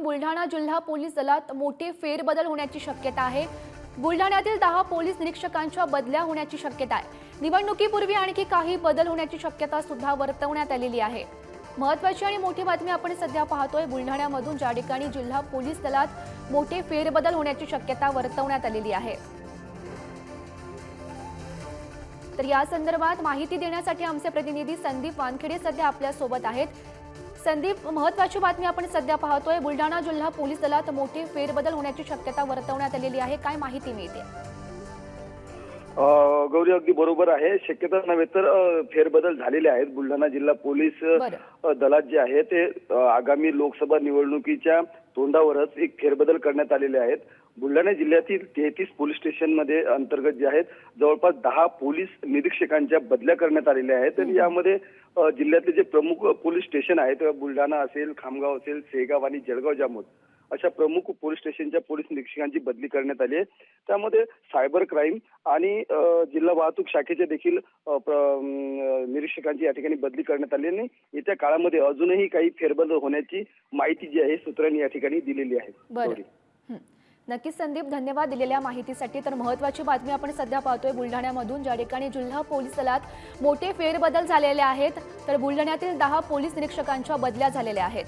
बुलढाणा जिल्हा पोलीस दलात मोठे फेरबदल होण्याची शक्यता आहे। बुलढाण्यातील 10 पोलीस निरीक्षकांच्या बदल्या होण्याची शक्यता आहे। निवडणुकीपूर्वी आणखी काही बदल होण्याची शक्यता सुद्धा वर्तवण्यात आलेली आहे। महत्त्वाची आणि मोठी बातमी आपण सध्या पाहतोय। बुलढाण्यामधून ज्या ठिकाणी जिल्हा पोलीस दलात मोठे फेरबदल होण्याची शक्यता वर्तवण्यात आलेली आहे। तर या संदर्भात माहिती देण्यासाठी आमचे प्रतिनिधी संदीप वानखेडे सध्या आपल्या सोबत आहेत। संदीप, महत्त्वाची बातमी आपण सध्या पाहतोय। बुलढाणा जिल्हा पोलीस दलात मोठे फेरबदल होण्याची शक्यता वर्तवण्यात आलेली आहे। काय माहिती मिळते? गौरी, अगदी बरोबर आहे। शक्यता नव्हे तर फेरबदल झालेले आहेत। बुलढाणा जिल्हा पोलीस दलात जे आहे ते आगामी लोकसभा निवडणुकीच्या तोंडावरच एक फेरबदल करण्यात आलेले आहेत। बुलढाणा जिल्ह्यातील 33 पोलीस स्टेशनमध्ये अंतर्गत जे आहेत जवळपास 10 पोलीस निरीक्षकांच्या बदल्या करण्यात आलेल्या आहेत। आणि यामध्ये जिल्ह्यातले जे प्रमुख पोलीस स्टेशन आहेत, बुलढाणा असेल, खामगाव असेल, सेगाव आणि जळगाव जामोद अशा प्रमुख पोलीस स्टेशनच्या पोलीस निरीक्षकांची बदली करण्यात आली आहे। त्यामध्ये सायबर क्राईम आणि जिल्हा वाहतूक शाखेचे देखील निरीक्षकांची या ठिकाणी बदली करण्यात आली आहे। येत्या काळामध्ये अजूनही काही फेरबदल होण्याची माहिती जी आहे सूत्रांनी या ठिकाणी दिलेली आहे। नक्कीच संदीप, धन्यवाद दिलेल्या माहितीसाठी। तर महत्त्वाची बातमी आपण सध्या पाहतोय बुलढाण्यामधून, ज्या ठिकाणी जिल्हा पोलीस दलात मोठे फेरबदल झालेले आहेत। तर बुलढाण्यातील 10 पोलीस निरीक्षकांच्या बदल्या झालेल्या आहेत।